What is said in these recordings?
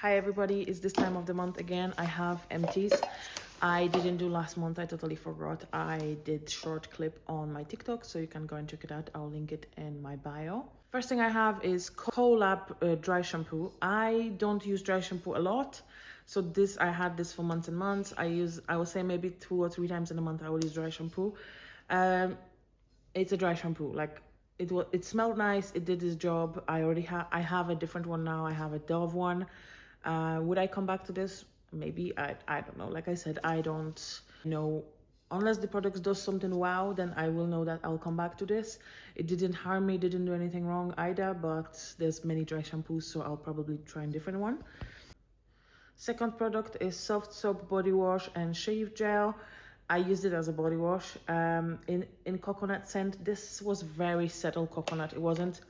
Hi everybody, it's this time of the month again. I have Empties. I didn't do last month, I totally forgot. I did short clip on my TikTok, so you can go and check it out. I'll link it in my bio. First thing I have is Colab dry shampoo. I don't use dry shampoo a lot, so I had this for months and months. I would say maybe 2 or 3 times in a month I will use dry shampoo. It's a dry shampoo, like it smelled nice, it did its job. I have a different one now. I have a Dove one. Would I come back to this? Maybe. I don't know. Like I said, I don't know. Unless the product does something wow, then I will know that I'll come back to this. It didn't harm me, didn't do anything wrong either, but there's many dry shampoos, so I'll probably try a different one. Second product is soft soap body wash and shave gel. I used it as a body wash in coconut scent. This was very settled coconut. It wasn't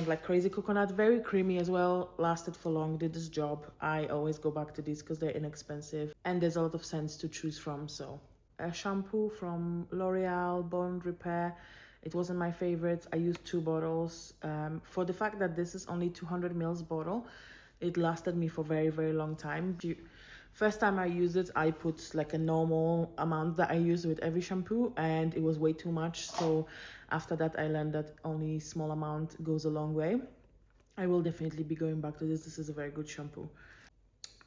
like crazy coconut, very creamy as well, lasted for long, did this job. I always go back to these because they're inexpensive and there's a lot of scents to choose from. So a shampoo from L'Oreal Bond Repair. It wasn't my favorite. I used 2 bottles. For the fact that this is only 200 ml bottle, it lasted me for very, very long time. First time I used it, I put like a normal amount that I use with every shampoo, and it was way too much. So after that, I learned that only small amount goes a long way. I will definitely be going back to this. This is a very good shampoo.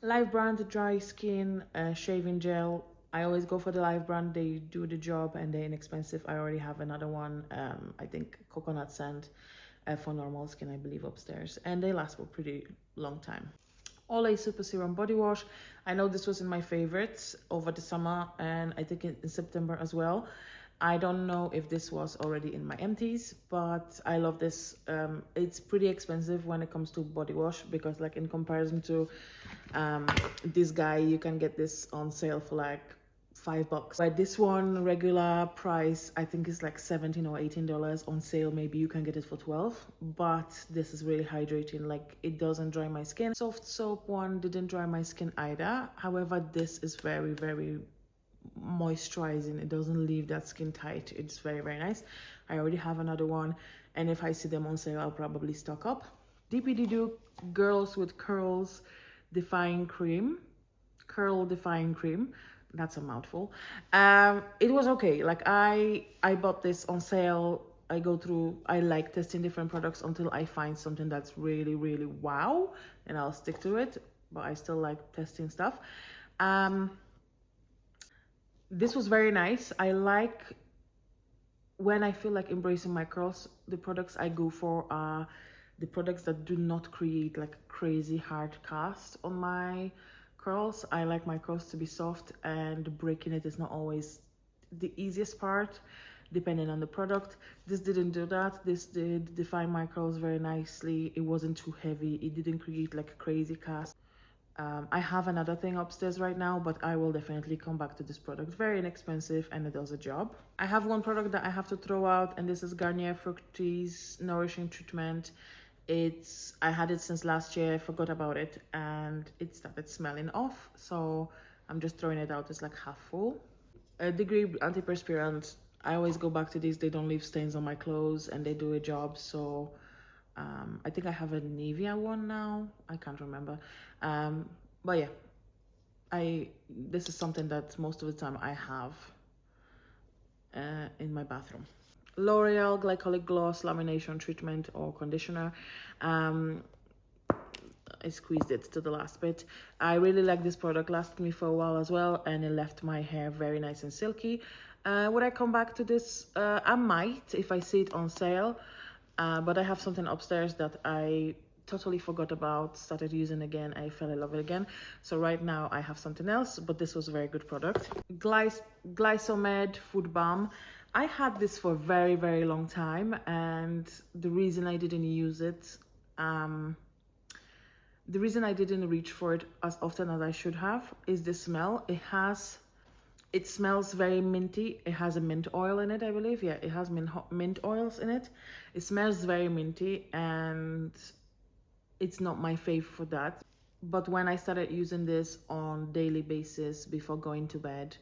Live Brand dry skin shaving gel. I always go for the Live Brand. They do the job and they're inexpensive. I already have another one. I think coconut scent for normal skin, I believe, upstairs, and they last for a pretty long time. Olay Super Serum Body Wash. I know this was in my favorites over the summer, and I think in September as well. I don't know if this was already in my empties, but I love this. It's pretty expensive when it comes to body wash, because like in comparison to this guy, you can get this on sale for like $5. But this one regular price I think is like $17 or $18. On sale maybe you can get it for 12, but this is really hydrating. Like, it doesn't dry my skin. Soft soap one didn't dry my skin either. However, this is very, very moisturizing. It doesn't leave that skin tight. It's very, very nice. I already have another one, and if I see them on sale, I'll probably stock up. DPD Girls with Curls Defying Cream. Curl Defying Cream. That's a mouthful. It was okay. Like, I bought this on sale. I like testing different products until I find something that's really, really wow, and I'll stick to it. But I still like testing stuff. This was very nice. I like when I feel like embracing my curls, the products I go for are the products that do not create like crazy hard cast on my curls. I like my curls to be soft, and breaking it is not always the easiest part, depending on the product. This didn't do that. This did define my curls very nicely. It wasn't too heavy. It didn't create like a crazy cast. I have another thing upstairs right now, but I will definitely come back to this product. Very inexpensive, and it does a job. I have one product that I have to throw out, and this is Garnier Fructis Nourishing Treatment. I had it since last year. I forgot about it, and it started smelling off, so I'm just throwing it out. It's like half full. A Degree Antiperspirant. I always go back to these. They don't leave stains on my clothes, and they do a job. So I think I have a Nivea one now. I can't remember. But yeah, this is something that most of the time I have in my bathroom. L'Oreal Glycolic Gloss Lamination Treatment or Conditioner. I squeezed it to the last bit. I really like this product. Lasted me for a while as well, and it left my hair very nice and silky. Would I come back to this? I might if I see it on sale. But I have something upstairs that I totally forgot about, started using again. I fell in love with it again. So right now I have something else, but this was a very good product. Glycomed Food Balm. I had this for a very, very long time, and the reason I didn't use it, the reason I didn't reach for it as often as I should have is the smell. It smells very minty. It has a mint oil in it, I believe. Yeah, it has mint oils in it. It smells very minty, and it's not my fave for that. But when I started using this on daily basis before going to bed,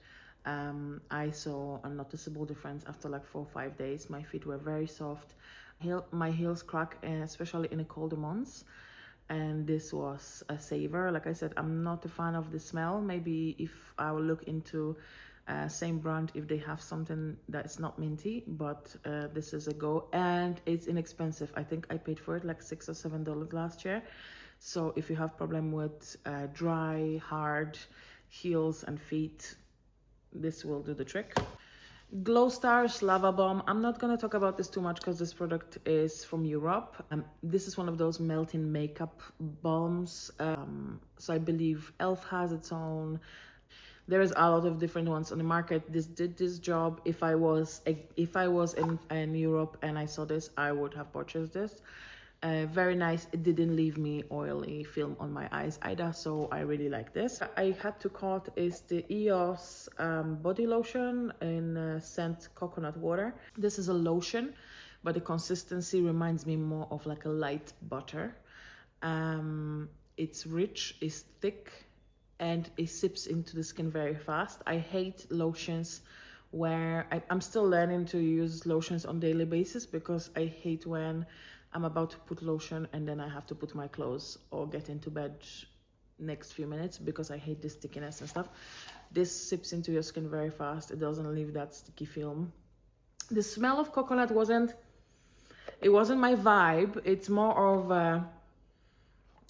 I saw a noticeable difference after like 4 or 5 days. My feet were very soft. My heels crack, especially in the colder months. and this was a saver. Like I said, I'm not a fan of the smell. Maybe if I will look into same brand if they have something that's not minty, but this is a go, and it's inexpensive. I think I paid for it like $6 or $7 last year. So if you have problem with dry, hard heels and feet, this will do the trick. Glow Stars Lava Bomb. I'm not going to talk about this too much because this product is from Europe. This is one of those melting makeup balms. So I believe Elf has its own. There is a lot of different ones on the market. This did this job. If I was in Europe and I saw this, I would have purchased this. Very nice. It didn't leave me oily film on my eyes either, so I really like this. I had to cart is the EOS body lotion in scent coconut water. This is a lotion, but the consistency reminds me more of like a light butter. It's rich, it's thick, and it sips into the skin very fast. I hate lotions where I'm still learning to use lotions on daily basis, because I hate when I'm about to put lotion and then I have to put my clothes or get into bed next few minutes, because I hate the stickiness and stuff. This sips into your skin very fast. It doesn't leave that sticky film. The smell of coconut wasn't my vibe. It's more of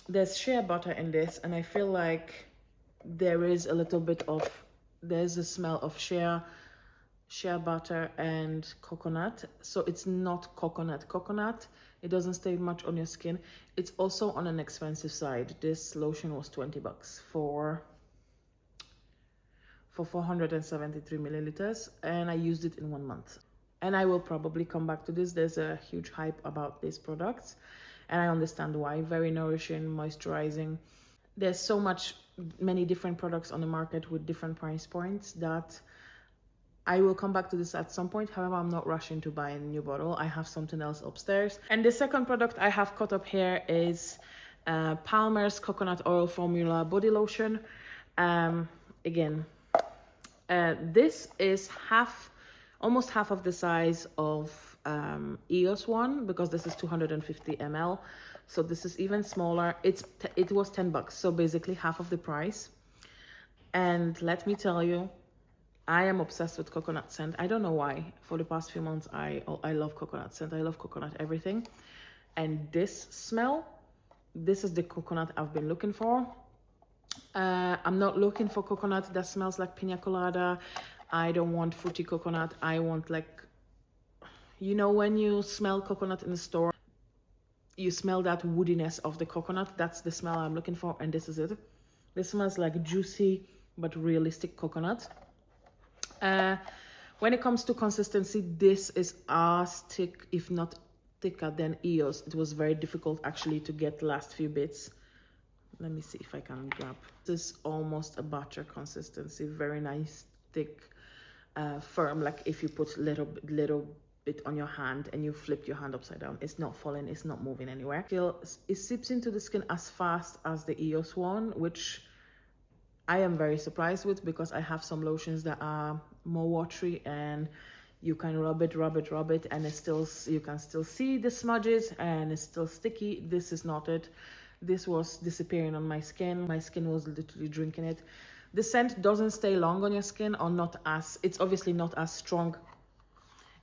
there's shea butter in this, and I feel like there's a smell of shea butter and coconut. So it's not coconut. It doesn't stay much on your skin. It's also on an expensive side. This lotion was $20 for 473 milliliters, and I used it in 1 month. And I will probably come back to this. There's a huge hype about these products, and I understand why. Very nourishing, moisturizing. There's many different products on the market with different price points that I will come back to this at some point. However, I'm not rushing to buy a new bottle. I have something else upstairs. And the second product I have caught up here is Palmer's Coconut Oil Formula Body Lotion. Again, this is almost half of the size of EOS one, because this is 250 ml. So this is even smaller. It was $10, so basically half of the price. And let me tell you, I am obsessed with coconut scent. I don't know why. For the past few months, I love coconut scent. I love coconut everything. And this smell, this is the coconut I've been looking for. I'm not looking for coconut that smells like pina colada. I don't want fruity coconut. I want when you smell coconut in the store, you smell that woodiness of the coconut. That's the smell I'm looking for, and this is it. This smells like juicy but realistic coconut. When it comes to consistency, this is as thick, if not thicker than EOS. It was very difficult actually to get the last few bits. Let me see if I can grab. This is almost a butter consistency. Very nice, thick, firm. Like if you put little bit on your hand and you flip your hand upside down, it's not falling, it's not moving anywhere. It sips into the skin as fast as the EOS one, which I am very surprised with, because I have some lotions that are more watery and you can rub it, and you can still see the smudges and it's still sticky. This is not it. This was disappearing on my skin. My skin was literally drinking it. The scent doesn't stay long on your skin, or it's obviously not as strong.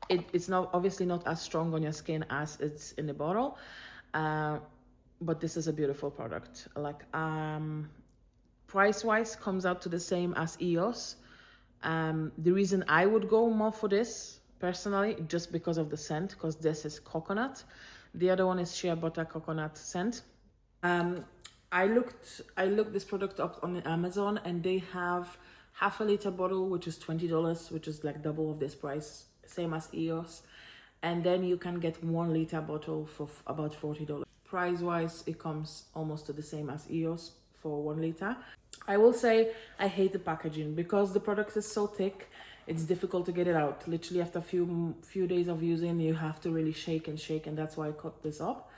It's obviously not as strong on your skin as it's in the bottle. But this is a beautiful product. Price-wise comes out to the same as EOS. The reason I would go more for this, personally, just because of the scent, because this is coconut. The other one is shea butter coconut scent. I looked this product up on Amazon, and they have half a liter bottle, which is $20, which is like double of this price, same as EOS. And then you can get 1 liter bottle for about $40. Price-wise, it comes almost to the same as EOS for 1 liter. I will say I hate the packaging, because the product is so thick. It's difficult to get it out. Literally after a few days of using, you have to really shake, and that's why I cut this up.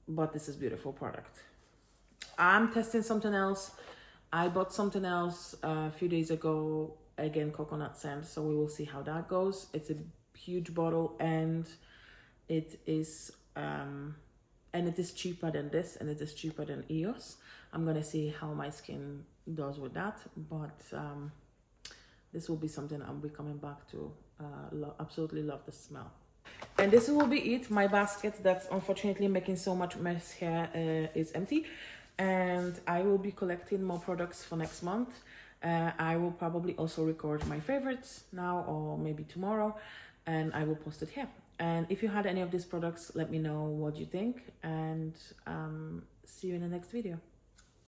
But this is beautiful product. I'm testing something else. I bought something else a few days ago, again coconut scent, so we will see how that goes. It's a huge bottle, and it is and it is cheaper than this, and it is cheaper than EOS. I'm gonna see how my skin does with that, but this will be something I'll be coming back to. Absolutely love the smell. And this will be it. My basket that's unfortunately making so much mess here is empty, and I will be collecting more products for next month. I will probably also record my favorites now or maybe tomorrow, and I will post it here. And if you had any of these products, let me know what you think, and see you in the next video.